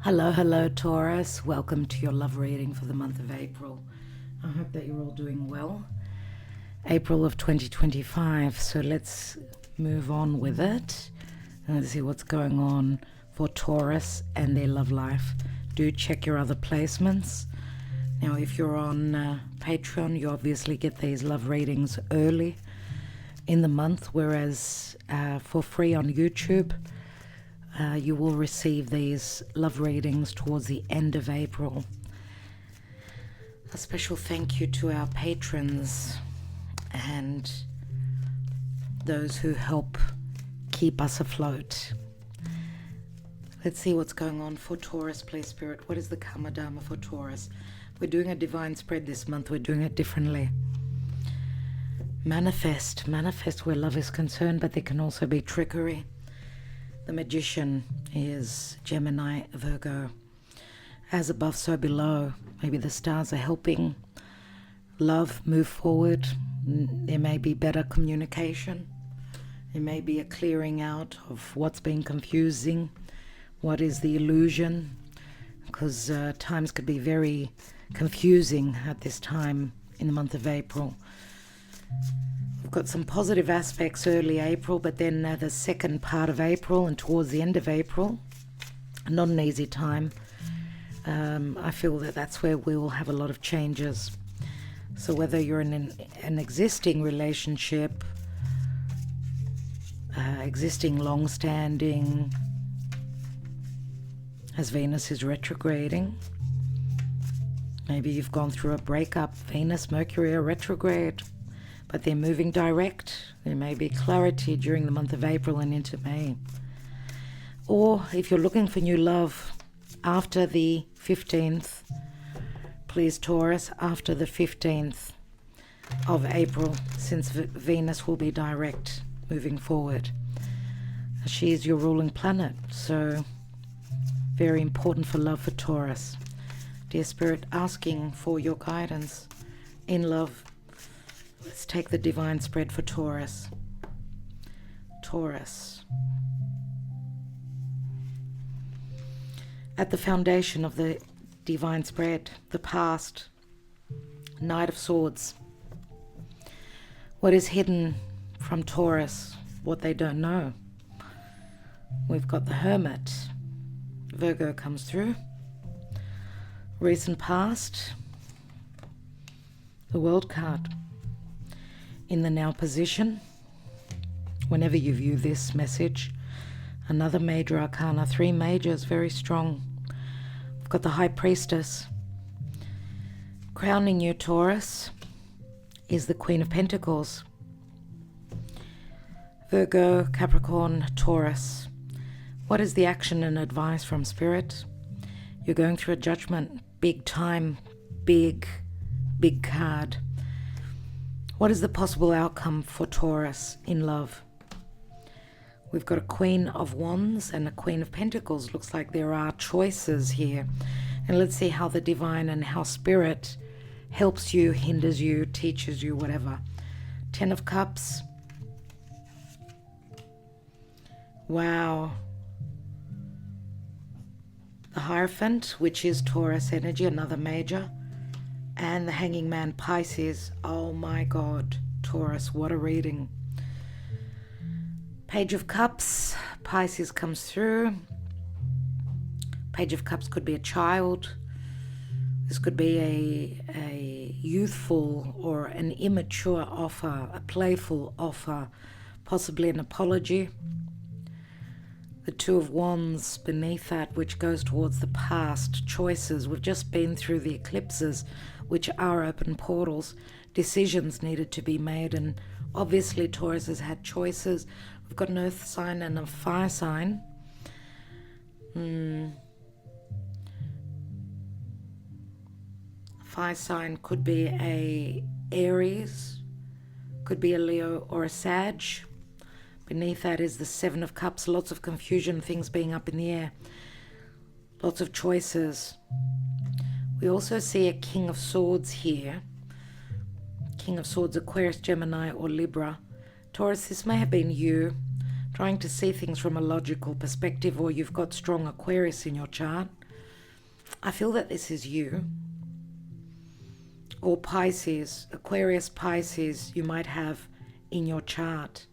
Hello, Taurus. Welcome to your love reading for the month of April. I hope that you're all doing well. April of 2025. So let's move on with it. And let's see what's going on for Taurus and their love life. Do check your other placements. Now, if you're on Patreon, you obviously get these love readings early in the month, whereas for free on YouTube, you will receive these love readings towards the end of April. A special thank you to our patrons and those who help keep us afloat. Let's see what's going on for Taurus, please, Spirit. What is the Karma Dharma for Taurus? We're doing a divine spread this month. We're doing it differently. Manifest where love is concerned, but there can also be trickery. The Magician is Gemini, Virgo. As above, so below. Maybe the stars are helping love move forward. There may be better communication. There may be a clearing out of what's been confusing. What is the illusion? Because times could be very confusing at this time in the month of April. We've got some positive aspects early April, but then the second part of April and towards the end of April, not an easy time. I feel that that's where we will have a lot of changes. So whether you're in an existing relationship, existing long-standing, as Venus is retrograding, maybe you've gone through a breakup, Venus, Mercury are retrograde, but they're moving direct. There may be clarity during the month of April and into May. Or if you're looking for new love after the 15th, please Taurus, after the 15th of April, since Venus will be direct moving forward. She is your ruling planet, so very important for love for Taurus. Dear Spirit, asking for your guidance in love. Let's take the divine spread for Taurus. Taurus. At the foundation of the divine spread, the past, Knight of Swords. What is hidden from Taurus, what they don't know? We've got the Hermit. Virgo comes through. Recent past. The World card. In the now position, whenever you view this message, another major arcana, 3 majors, very strong. We've got the High Priestess. Crowning you, Taurus, is the Queen of Pentacles. Virgo, Capricorn, Taurus. What is the action and advice from Spirit? You're going through a judgment, big time, big card. What is the possible outcome for Taurus in love? We've got a Queen of Wands and a Queen of Pentacles. Looks like there are choices here. And let's see how the divine and how Spirit helps you, hinders you, teaches you, whatever. 10 of Cups. Wow. The Hierophant, which is Taurus energy, another major. And the Hanging Man, Pisces. Oh my God, Taurus, what a reading. Page of Cups, Pisces comes through. Page of Cups could be a child. This could be a youthful or an immature offer, a playful offer, possibly an apology. The Two of Wands beneath that, which goes towards the past, choices. We've just been through the eclipses, which are open portals. Decisions needed to be made, and obviously Taurus has had choices. We've got an earth sign and a fire sign. Fire sign could be a Aries, could be a Leo or a Sag. Beneath that is the 7 of Cups, lots of confusion, things being up in the air, lots of choices. We also see a King of Swords here. King of Swords, Aquarius, Gemini, or Libra. Taurus, this may have been you trying to see things from a logical perspective, or you've got strong Aquarius in your chart. I feel that this is you. Or Pisces, Aquarius, Pisces, you might have in your chart.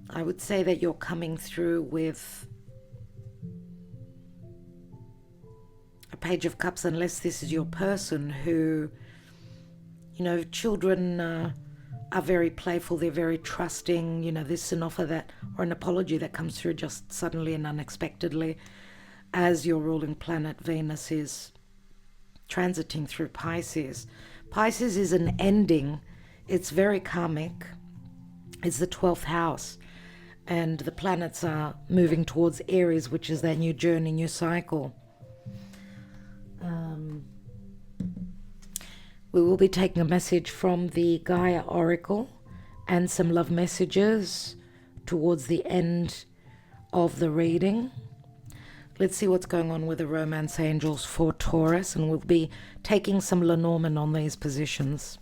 I would say that you're coming through with a Page of Cups, unless this is your person who, you know, children are very playful, they're very trusting. You know, this is an offer that, or an apology that comes through just suddenly and unexpectedly as your ruling planet Venus is transiting through Pisces. Pisces is an ending. It's very karmic. It's the 12th house. And the planets are moving towards Aries, which is their new journey, new cycle. We will be taking a message from the Gaia Oracle and some love messages towards the end of the reading. Let's see what's going on with the romance angels for Taurus, and we'll be taking some Lenormand on these positions.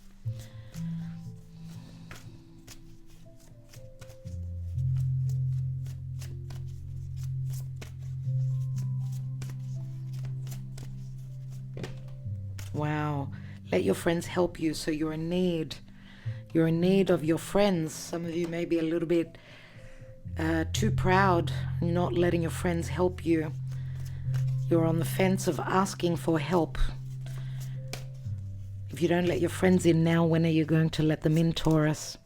Wow. Let your friends help you. So you're in need. You're in need of your friends. Some of you may be a little bit too proud, not letting your friends help you. You're on the fence of asking for help. If you don't let your friends in now, when are you going to let them in, Taurus?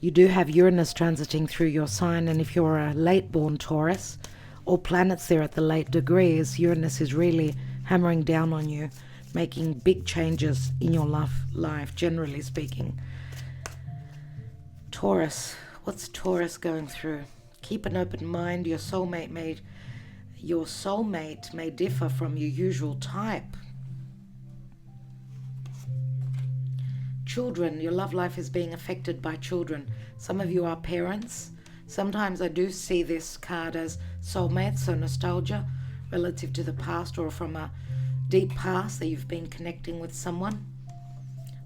You do have Uranus transiting through your sign, and if you're a late-born Taurus, all planets there at the late degrees, Uranus is really hammering down on you, making big changes in your life, generally speaking. Taurus, what's Taurus going through? Keep an open mind. Your soulmate may differ from your usual type. Children, your love life is being affected by children. Some of you are parents. Sometimes I do see this card as soulmate, so nostalgia relative to the past or from a deep past that you've been connecting with someone,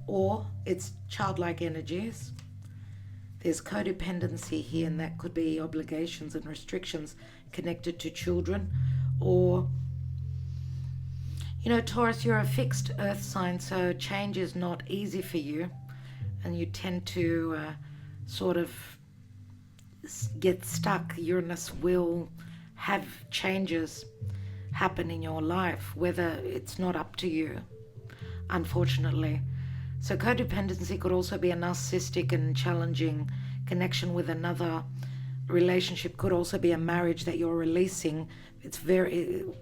or it's childlike energies. There's codependency here, and that could be obligations and restrictions connected to children. Or, you know, Taurus, you're a fixed earth sign, so change is not easy for you, and you tend to sort of get stuck. Uranus will have changes happen in your life, whether it's not up to you, unfortunately. So codependency could also be a narcissistic and challenging connection with another relationship. Could also be a marriage that you're releasing.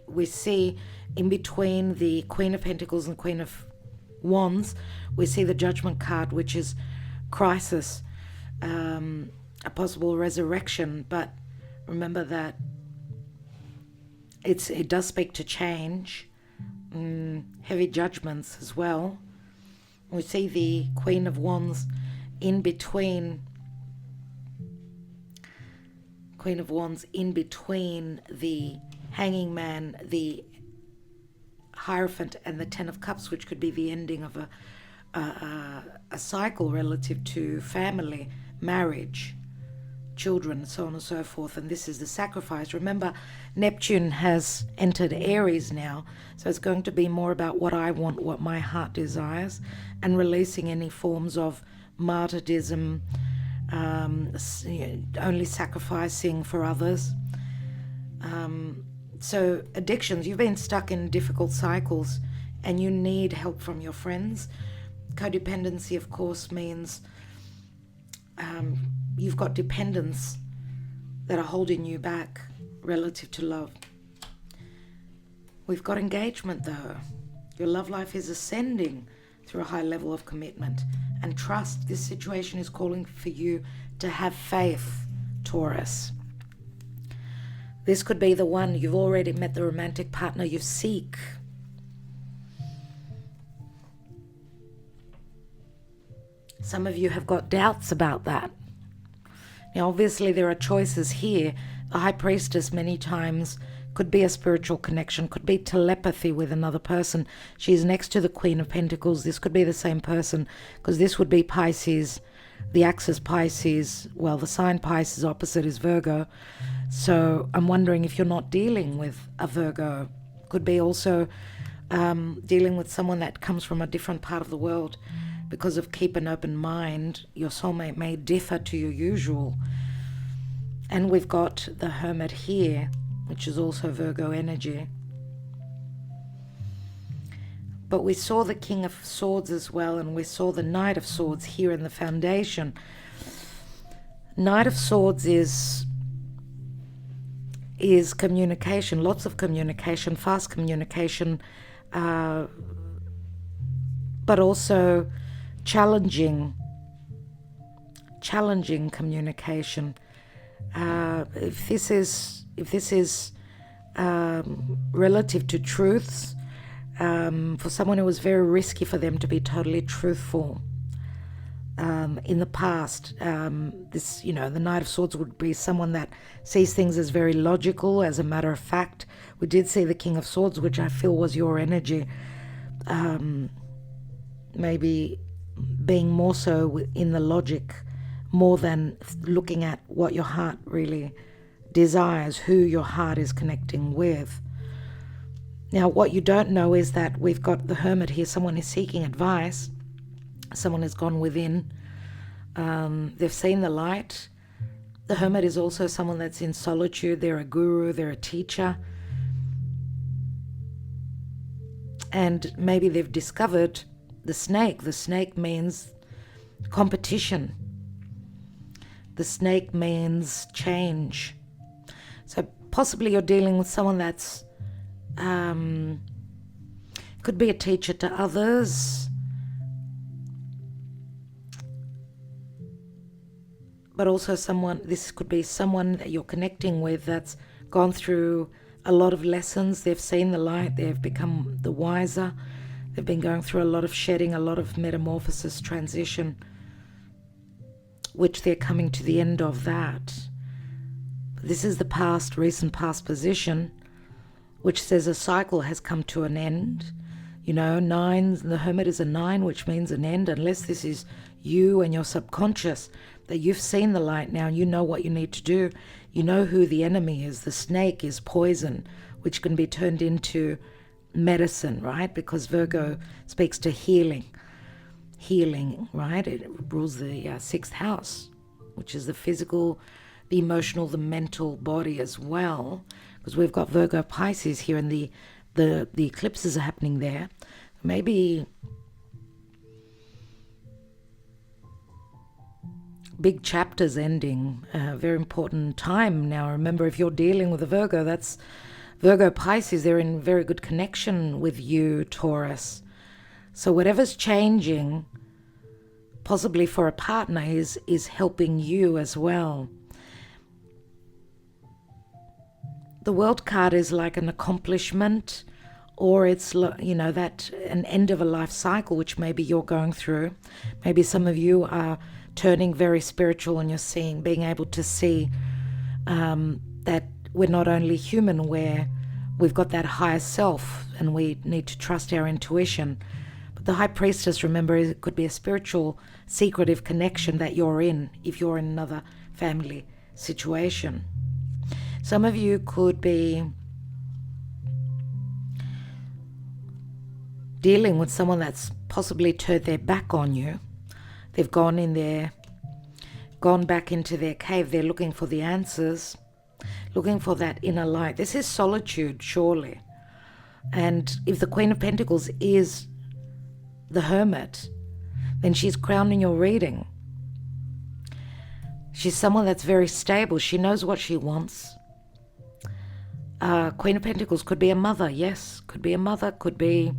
We see in between the Queen of Pentacles and Queen of Wands, we see the Judgment card, which is crisis, a possible resurrection. But remember that it does speak to change, heavy judgments as well. We see the Queen of Wands in between the Hanging Man, the Hierophant, and the Ten of Cups, which could be the ending of a cycle relative to family, marriage, children, so on and so forth. And this is the sacrifice. Remember, Neptune has entered Aries now, so it's going to be more about what I want, what my heart desires, and releasing any forms of martyrdom, only sacrificing for others. So addictions, you've been stuck in difficult cycles and you need help from your friends. Codependency, of course, means you've got dependents that are holding you back relative to love. We've got engagement, though. Your love life is ascending through a high level of commitment and trust. This situation is calling for you to have faith, Taurus. This could be the one. You've already met the romantic partner you seek. Some of you have got doubts about that. Now, obviously, there are choices here. The High Priestess many times could be a spiritual connection, could be telepathy with another person. She's next to the Queen of Pentacles. This could be the same person, because this would be Pisces the axis Pisces, well, the sign Pisces opposite is Virgo. So I'm wondering if you're not dealing with a Virgo. Could be also dealing with someone that comes from a different part of the world. Because of keep an open mind, your soulmate may differ to your usual. And we've got the Hermit here, which is also Virgo energy. But we saw the King of Swords as well, and we saw the Knight of Swords here in the foundation. Knight of Swords is communication, lots of communication, fast communication, but also challenging communication. If this is relative to truths, for someone, it was very risky for them to be totally truthful. In the past, the Knight of Swords would be someone that sees things as very logical, as a matter of fact. We did see the King of Swords, which I feel was your energy, maybe being more so in the logic, more than looking at what your heart really desires, who your heart is connecting with. Now, what you don't know is that we've got the Hermit here. Someone is seeking advice. Someone has gone within. They've seen the light. The Hermit is also someone that's in solitude. They're a guru. They're a teacher. And maybe they've discovered the snake. The snake means competition. The snake means change. So possibly you're dealing with someone that's could be a teacher to others, but also this could be someone that you're connecting with that's gone through a lot of lessons. They've seen the light, they've become the wiser, they've been going through a lot of shedding, a lot of metamorphosis, transition, which they're coming to the end of that. This is the recent past position, which says a cycle has come to an end. Nines, the Hermit is a 9, which means an end, unless this is you and your subconscious, that you've seen the light now and you know what you need to do. You know who the enemy is. The snake is poison, which can be turned into medicine, right? Because Virgo speaks to healing, right? It rules the 6th house, which is the physical, the emotional, the mental body as well. Because we've got Virgo Pisces here, and the eclipses are happening there. Maybe big chapters ending, very important time now. Remember, if you're dealing with a Virgo, that's Virgo Pisces, they're in very good connection with you, Taurus. So whatever's changing, possibly for a partner, is helping you as well. The World card is like an accomplishment, or it's, that an end of a life cycle, which maybe you're going through. Maybe some of you are turning very spiritual, and you're being able to see that we're not only human, we've got that higher self, and we need to trust our intuition. But the High Priestess, remember, it could be a spiritual, secretive connection that you're in, if you're in another family situation. Some of you could be dealing with someone that's possibly turned their back on you. They've gone back into their cave. They're looking for the answers, looking for that inner light. This is solitude, surely. And if the Queen of Pentacles is the Hermit, then she's crowning your reading. She's someone that's very stable. She knows what she wants. Queen of Pentacles could be a mother, yes. Could be a mother, could be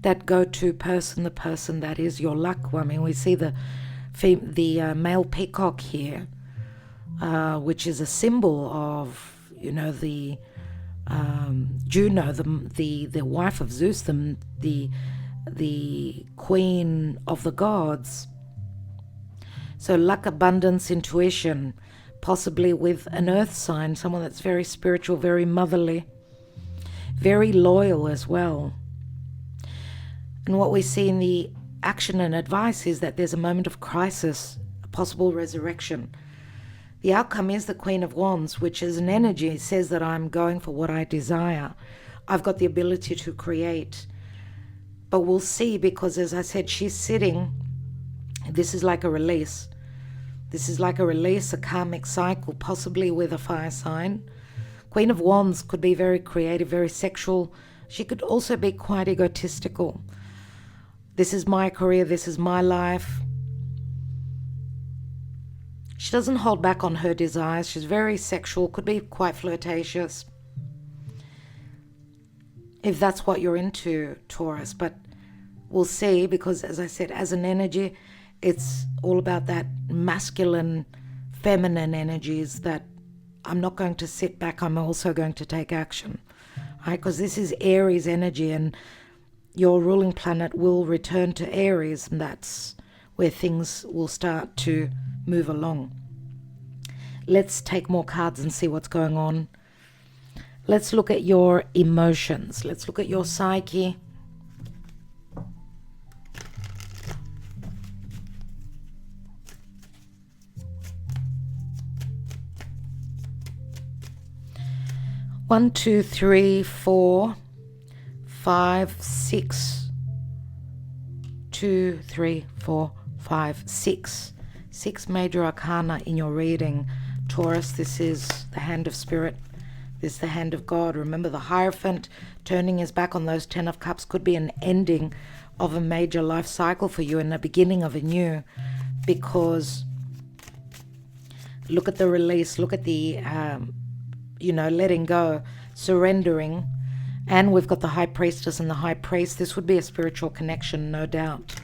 that go-to person, the person that is your luck. I mean, we see the male peacock here, which is a symbol of, the Juno, the wife of Zeus, the queen of the gods. So luck, abundance, intuition, possibly with an earth sign, someone that's very spiritual, very motherly, very loyal as well. And what we see in the action and advice is that there's a moment of crisis, a possible resurrection. The outcome is the Queen of Wands, which is an energy. It says that I'm going for what I desire. I've got the ability to create. But we'll see, because as I said, she's sitting. This is like a release. This is like a release, a karmic cycle, possibly with a fire sign. Queen of Wands could be very creative, very sexual. She could also be quite egotistical. This is my career, this is my life. She doesn't hold back on her desires. She's very sexual, could be quite flirtatious, if that's what you're into, Taurus. But we'll see, because as I said, as an energy, it's all about that masculine, feminine energies that I'm not going to sit back, I'm also going to take action, right? Because this is Aries energy, and your ruling planet will return to Aries, and that's where things will start to move along. Let's take more cards and see what's going on. Let's look at your emotions. Let's look at your psyche. One, two, three, 4, 5, 6. 2, 3, 4, 5, 6. 6 major arcana in your reading, Taurus. This is the hand of spirit. This is the hand of God. Remember, the Hierophant turning his back on those 10 of cups could be an ending of a major life cycle for you and the beginning of a new, because look at the release, look at the letting go, surrendering. And we've got the High Priestess and the High Priest. This would be a spiritual connection, no doubt.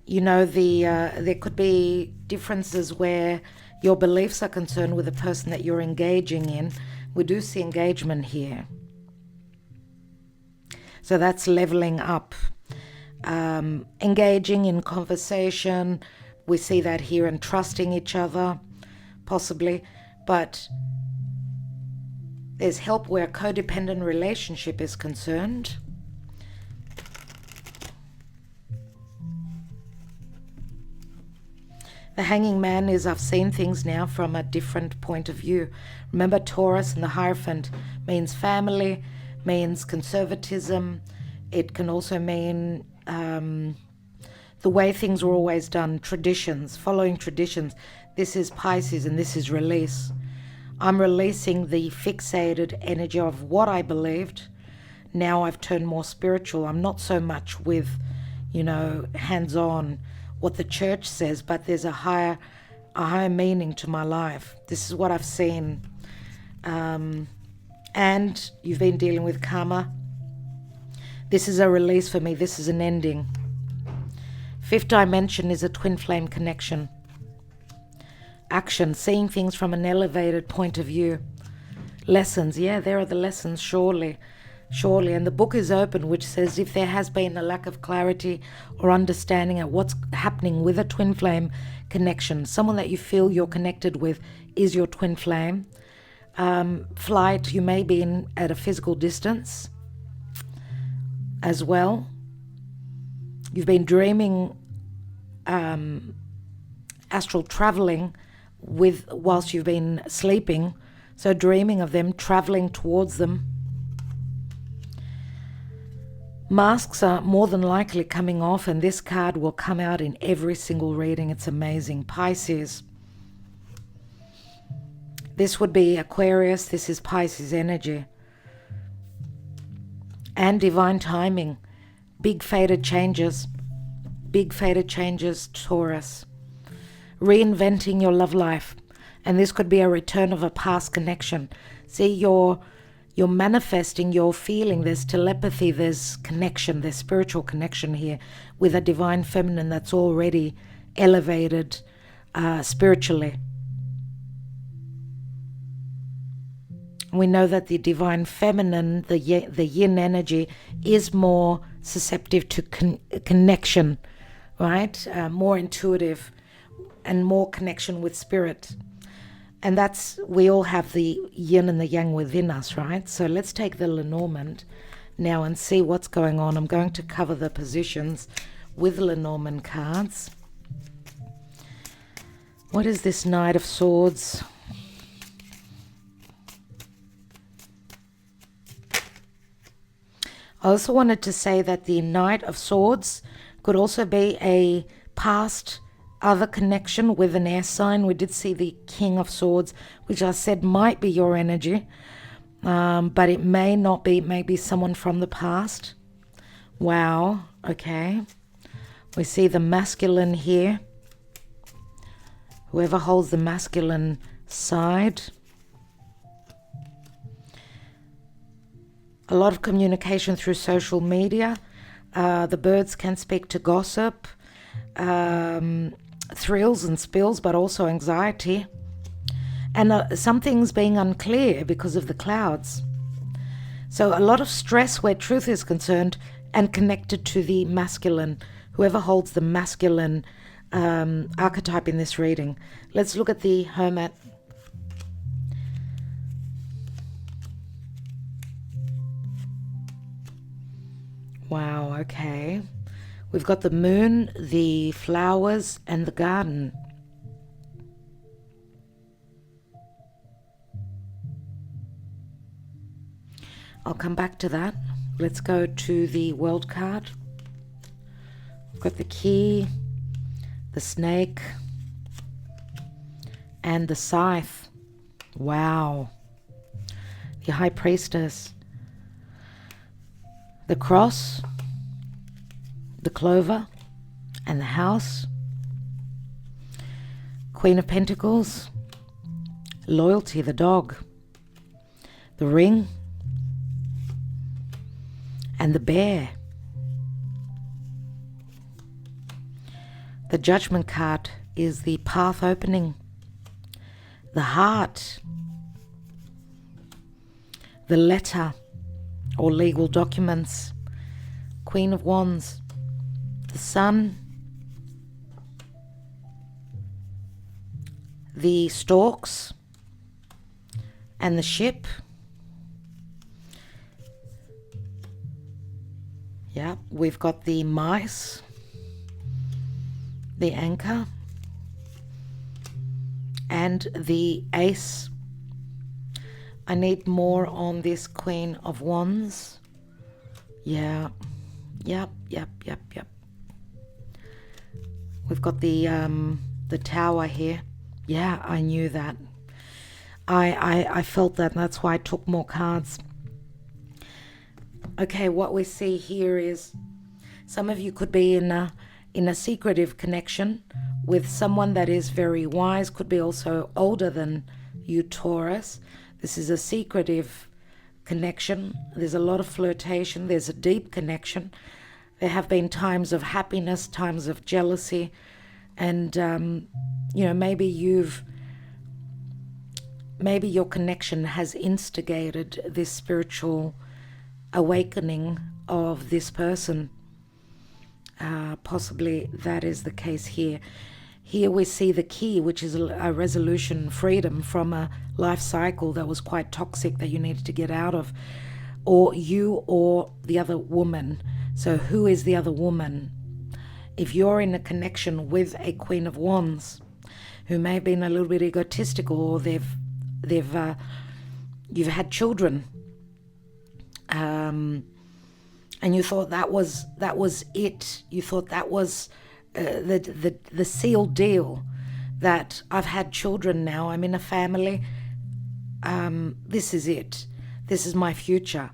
There could be differences where your beliefs are concerned with the person that you're engaging in. We do see engagement here. So that's leveling up. Engaging in conversation. We see that here, and trusting each other, possibly. But there's help where a codependent relationship is concerned. The Hanging Man is, I've seen things now from a different point of view. Remember, Taurus and the Hierophant means family, means conservatism. It can also mean the way things were always done, traditions, following traditions. This is Pisces, and this is release. I'm releasing the fixated energy of what I believed. Now I've turned more spiritual. I'm not so much with, hands-on, what the church says, but there's a higher meaning to my life. This is what I've seen. And you've been dealing with karma. This is a release for me. This is an ending. Fifth dimension is a twin flame connection. Action, seeing things from an elevated point of view. Lessons, there are the lessons, surely. And the book is open, which says if there has been a lack of clarity or understanding at what's happening with a twin flame connection, someone that you feel you're connected with is your twin flame. Flight, you may be at a physical distance as well. You've been dreaming astral traveling whilst you've been sleeping, so dreaming of them, traveling towards them. Masks are more than likely coming off, and this card will come out in every single reading. It's amazing. Pisces. This would be Aquarius. This is Pisces energy. And divine timing. Big fated changes. Taurus. Reinventing your love life. And this could be a return of a past connection. See, you're manifesting, you're feeling, there's telepathy, there's connection, there's spiritual connection here with a divine feminine that's already elevated spiritually. We know that the divine feminine, the yin energy, is more susceptible to connection, right? More intuitive and more connection with spirit. And we all have the yin and the yang within us, right? So let's take the Lenormand. now and see what's going on. I'm going to cover the positions with Lenormand cards. What is this Knight of Swords? I also wanted to say that the Knight of Swords could also be a past other connection with an air sign. We did see the King of Swords, which I said might be your energy, but it may not be. Maybe someone from the past. Wow. Okay. We see the masculine here. Whoever holds the masculine side. A lot of communication through social media. The birds can speak to gossip, thrills and spills, but also anxiety. And some things being unclear because of the clouds. So a lot of stress where truth is concerned and connected to the masculine. Whoever holds the masculine archetype in this reading. Let's look at the Hermit. Wow, okay. We've got the moon, the flowers, and the garden. I'll come back to that. Let's go to the World card. We've got the key, the snake, and the scythe. Wow. The High Priestess. The cross, the clover, and the house. Queen of Pentacles, loyalty, the dog, the ring, and the bear. The Judgment card is the path opening, the heart, the letter or legal documents, Queen of Wands, the Sun, the storks, and the ship. Yeah, we've got the mice, the anchor, and the ace. I need more on this Queen of Wands. Yeah. Yep. We've got the tower here. Yeah, I knew that. I felt that, and that's why I took more cards. Okay, what we see here is some of you could be in a secretive connection with someone that is very wise, could be also older than you, Taurus. This is a secretive connection. There's a lot of flirtation. There's a deep connection. There have been times of happiness, times of jealousy, and maybe your connection has instigated this spiritual awakening of this person. Possibly that is the case here. Here we see the key, which is a resolution, freedom from a life cycle that was quite toxic that you needed to get out of, or you or the other woman. So who is the other woman? If you're in a connection with a Queen of Wands who may have been a little bit egotistical, or you've had children, and you thought that was it. You thought that was the sealed deal, that I've had children now, I'm in a family, this is it, this is my future.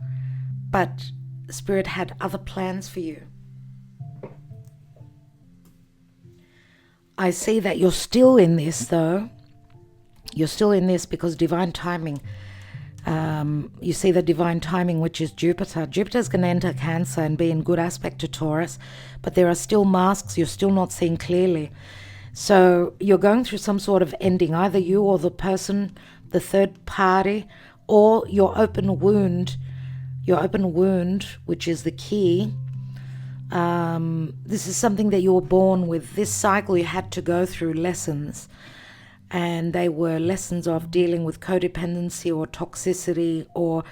But Spirit had other plans for you. I see that you're still in this, though. You're still in this because divine timing. You see the divine timing, which is Jupiter. Jupiter's going to enter Cancer and be in good aspect to Taurus, but there are still masks. You're still not seeing clearly. So you're going through some sort of ending, either you or the person, the third party, or your open wound, which is the key. This is something that you were born with. This cycle you had to go through lessons. And they were lessons of dealing with codependency or toxicity, or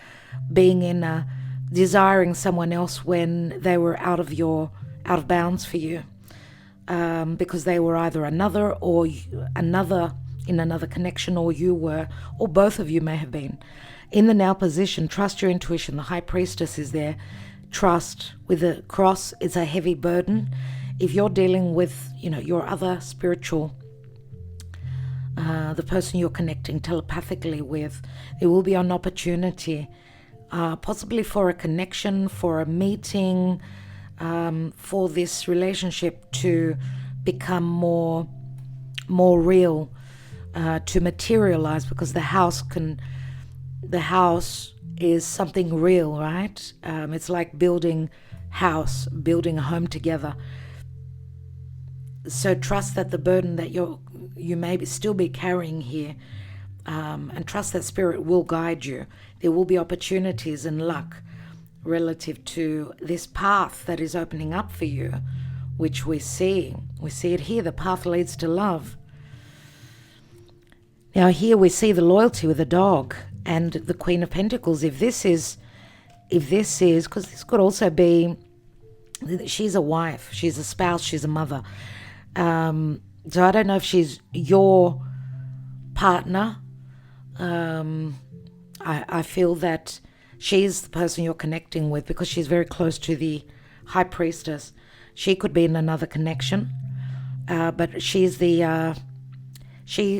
being in a desiring someone else when they were out of bounds for you, because they were either another or another in another connection, or you were, or both of you may have been. In the now position, trust your intuition. The High Priestess is there. Trust. With the cross, it's a heavy burden. If you're dealing with, your other spiritual, the person you're connecting telepathically with, there will be an opportunity, possibly for a connection, for a meeting, for this relationship to become more real, to materialize, because the house is something real, right? It's like building a home together. So trust that the burden that you may still be carrying here, and trust that Spirit will guide you. There will be opportunities and luck relative to this path that is opening up for you, which we see. We see it here. The path leads to love. Now here we see the loyalty with the dog and the Queen of Pentacles. If this is, because this could also be, she's a wife, she's a spouse, she's a mother. So I don't know if she's your partner. I feel that she's the person you're connecting with because she's very close to the High Priestess. She could be in another connection, but she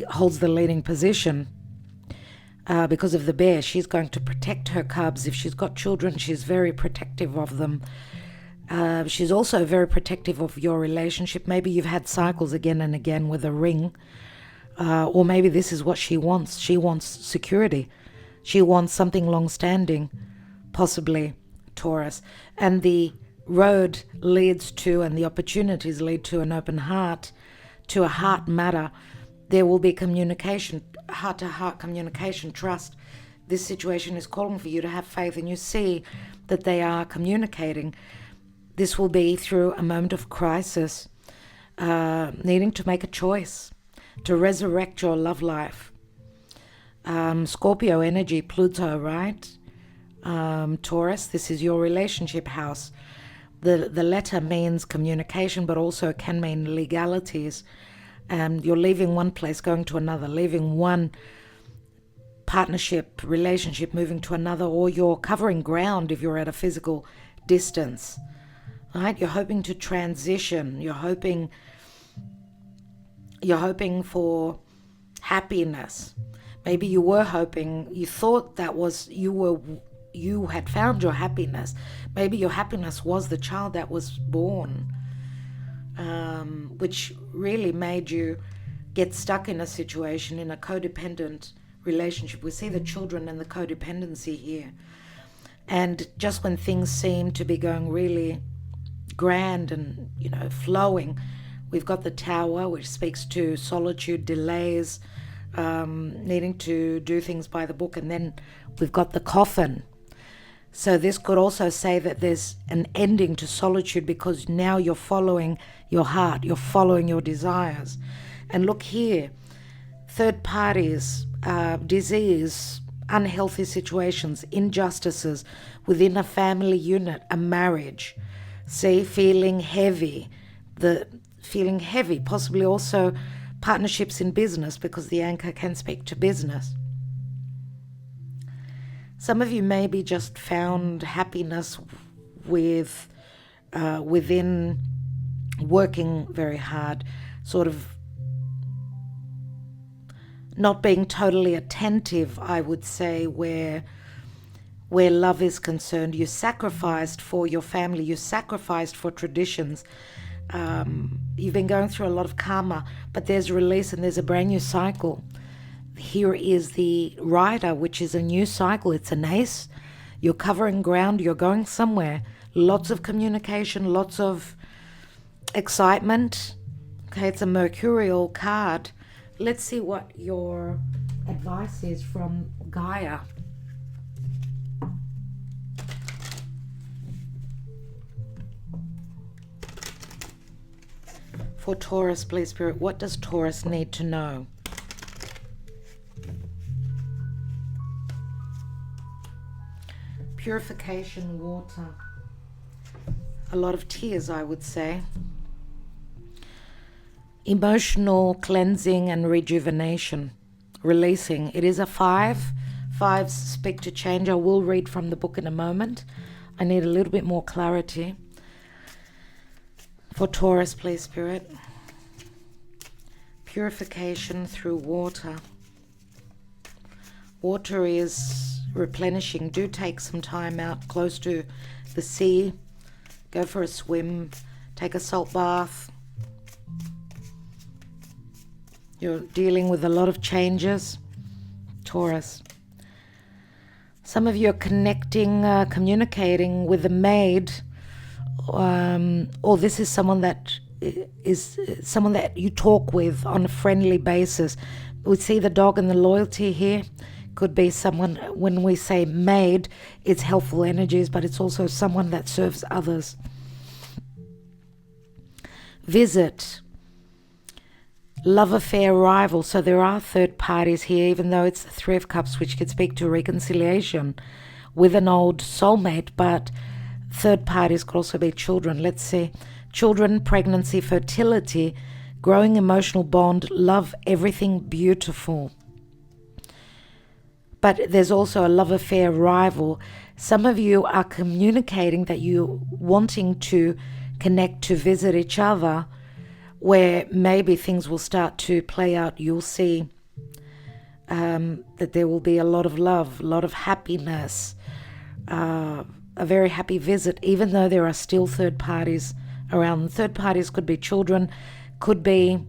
holds the leading position because of the bear. She's going to protect her cubs. If she's got children, she's very protective of them. She's also very protective of your relationship. Maybe you've had cycles again and again with a ring, or maybe this is what she wants. She wants security. She wants something long-standing, possibly Taurus. And the road leads to, and the opportunities lead to, an open heart, to a heart matter. There will be communication, heart-to-heart communication, trust. This situation is calling for you to have faith, and you see that they are communicating. This will be through a moment of crisis, needing to make a choice to resurrect your love life. Scorpio energy, Pluto, right? Taurus, this is your relationship house. The letter means communication, but also can mean legalities. You're leaving one place, going to another, leaving one partnership, relationship, moving to another, or you're covering ground if you're at a physical distance. Right? You're hoping to transition. You're hoping for happiness. Maybe you were hoping, you thought that was, you had found your happiness. Maybe your happiness was the child that was born, which really made you get stuck in a situation, in a codependent relationship. We see the children and the codependency here. And just when things seem to be going really grand and, flowing, we've got the Tower, which speaks to solitude, delays, needing to do things by the book. And then we've got the Coffin. So this could also say that there's an ending to solitude, because now you're following your heart, you're following your desires. And look here, third parties, disease, unhealthy situations, injustices within a family unit, a marriage. See, feeling heavy, possibly also partnerships in business, because the anchor can speak to business. Some of you maybe just found happiness within working very hard, sort of not being totally attentive, I would say, where love is concerned. You sacrificed for your family, you sacrificed for traditions. You've been going through a lot of karma, but there's release and there's a brand new cycle. Here is the Rider, which is a new cycle. It's an ace. You're covering ground. You're going somewhere. Lots of communication, lots of excitement. Okay, it's a mercurial card. Let's see what your advice is from Gaia. For Taurus, please, Spirit, what does Taurus need to know? Purification water. A lot of tears, I would say. Emotional cleansing and rejuvenation. Releasing. It is a 5. 5s speak to change. I will read from the book in a moment. I need a little bit more clarity. For Taurus, please, Spirit. Purification through water. Water is replenishing. Do take some time out close to the sea. Go for a swim. Take a salt bath. You're dealing with a lot of changes, Taurus. Some of you are connecting, communicating with a maid, or this is someone that you talk with on a friendly basis. We see the dog and the loyalty here. Could be someone, when we say maid, it's helpful energies, but it's also someone that serves others. Visit. Love affair, rival. So there are third parties here, even though it's the 3 of Cups, which could speak to reconciliation with an old soulmate, but third parties could also be children. Let's see. Children, pregnancy, fertility, growing emotional bond, love, everything beautiful. But there's also a love affair, rival. Some of you are communicating that you're wanting to connect, to visit each other, where maybe things will start to play out. You'll see that there will be a lot of love, a lot of happiness, a very happy visit, even though there are still third parties around. Third parties could be children, could be,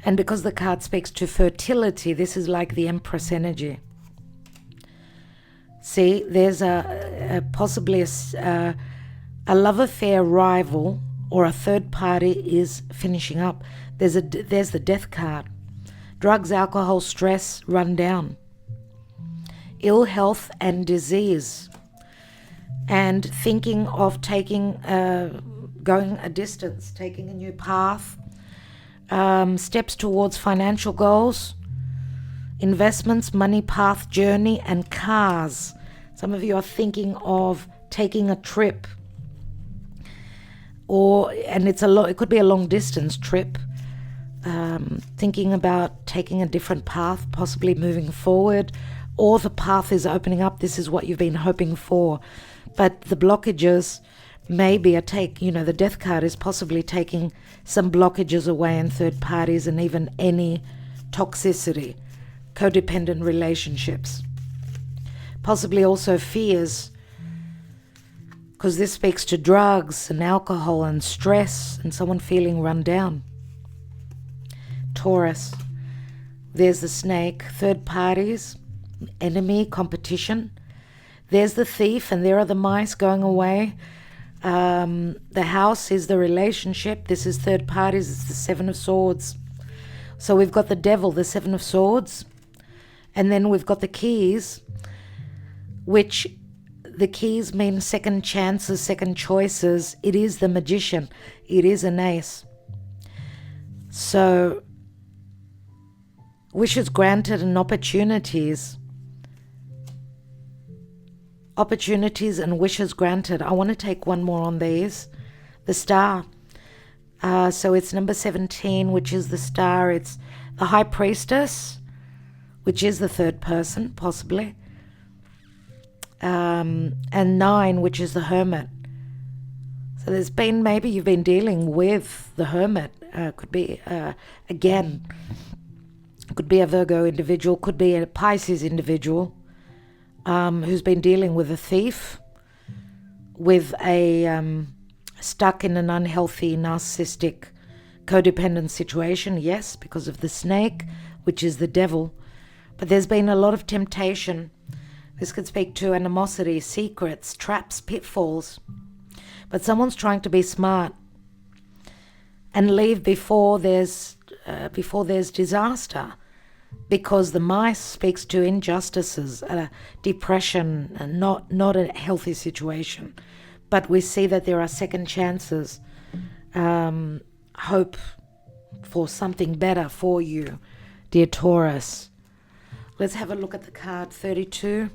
and because the card speaks to fertility, this is like the Empress energy. See, there's possibly a love affair, rival, or a third party is finishing up. There's the Death card. Drugs, alcohol, stress, run down. Ill health and disease. And thinking of taking, going a distance, taking a new path. Steps towards financial goals. Investments, money path, journey, and cars. Some of you are thinking of taking a trip. And it could be a long distance trip, thinking about taking a different path, possibly moving forward, or the path is opening up. This is what you've been hoping for, but the blockages maybe the Death card is possibly taking some blockages away in third parties and even any toxicity, codependent relationships, possibly also fears, because this speaks to drugs and alcohol and stress and someone feeling run down. Taurus, there's the snake, third parties, enemy, competition. There's the thief, and there are the mice going away. The house is the relationship. This is third parties. It's the 7 of Swords. So we've got the devil, the 7 of Swords, and then we've got the keys, which the keys mean second chances, second choices. It is the Magician. It is an ace. So wishes granted and opportunities. Opportunities and wishes granted. I want to take one more on these. The Star. So it's number 17, which is the Star. It's the High Priestess, which is the third person, possibly. And 9, which is the Hermit. So there's been, maybe you've been dealing with the Hermit. Could be, again, could be a Virgo individual, could be a Pisces individual who's been dealing with a thief, with a stuck in an unhealthy, narcissistic, codependent situation. Yes, because of the snake, which is the devil. But there's been a lot of temptation. This could speak to animosity, secrets, traps, pitfalls. But someone's trying to be smart and leave before there's disaster, because the mice speaks to injustices, depression, and not a healthy situation. But we see that there are second chances, hope for something better for you, dear Taurus. Let's have a look at the card 32.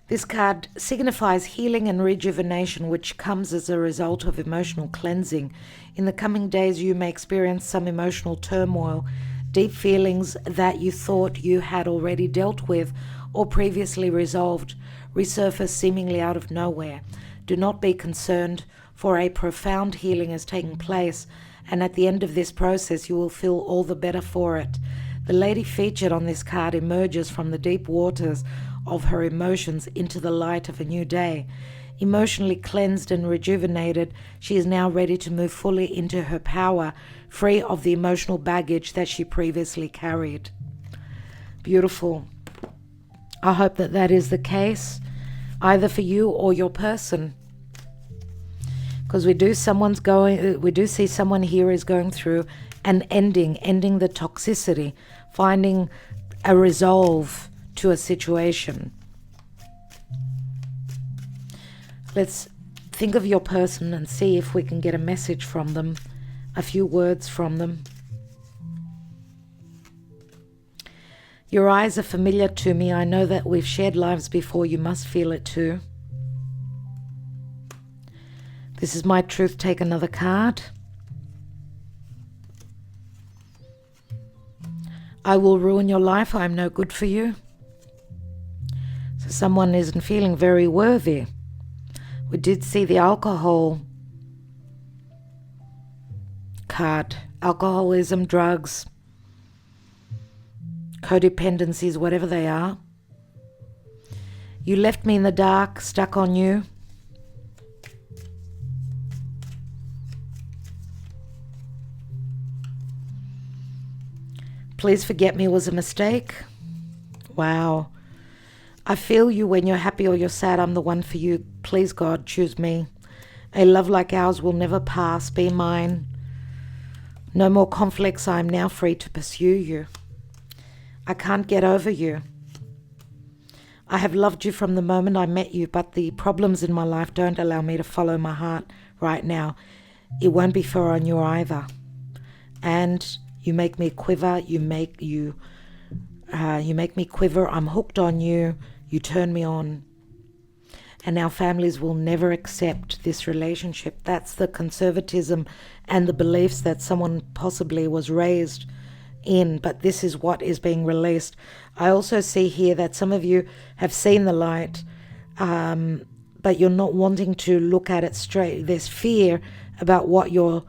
This card signifies healing and rejuvenation, which comes as a result of emotional cleansing. In the coming days, you may experience some emotional turmoil. Deep feelings that you thought you had already dealt with or previously resolved resurface seemingly out of nowhere. Do not be concerned, for a profound healing is taking place, and at the end of this process you will feel all the better for it. The lady featured on this card emerges from the deep waters of her emotions into the light of a new day. Emotionally cleansed and rejuvenated, she is now ready to move fully into her power, free of the emotional baggage that she previously carried. Beautiful. I hope that that is the case, either for you or your person. Because we do see someone here is going through an ending the toxicity, finding a resolve to a situation. Let's think of your person and see if we can get a message from them, a few words from them. Your eyes are familiar to me. I know that we've shared lives before. You must feel it too. This is my truth. Take another card. I will ruin your life. I'm no good for you. So someone isn't feeling very worthy. We did see the alcohol card. Alcoholism, drugs, codependencies, whatever they are. You left me in the dark, stuck on you. Please forget me was a mistake. Wow. I feel you when you're happy or you're sad. I'm the one for you. Please, God, choose me. A love like ours will never pass. Be mine. No more conflicts. I am now free to pursue you. I can't get over you. I have loved you from the moment I met you, but the problems in my life don't allow me to follow my heart right now. It won't be fair on you either. And you make me quiver. You make me quiver. I'm hooked on you. You turn me on. And our families will never accept this relationship. That's the conservatism and the beliefs that someone possibly was raised in, but this is what is being released. I also see here that some of you have seen the light, but you're not wanting to look at it straight. There's fear about what your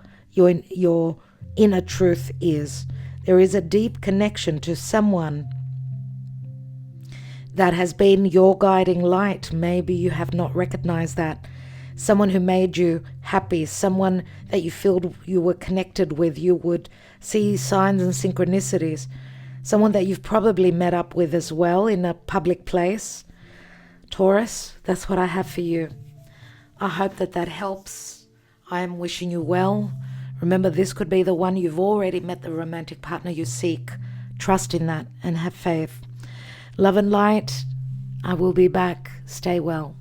inner truth is. There is a deep connection to someone that has been your guiding light. Maybe you have not recognized that. Someone who made you happy, someone that you feel you were connected with, you would see signs and synchronicities. Someone that you've probably met up with as well in a public place. Taurus, that's what I have for you. I hope that that helps. I am wishing you well. Remember, this could be the one. You've already met the romantic partner you seek. Trust in that and have faith. Love and light. I will be back. Stay well.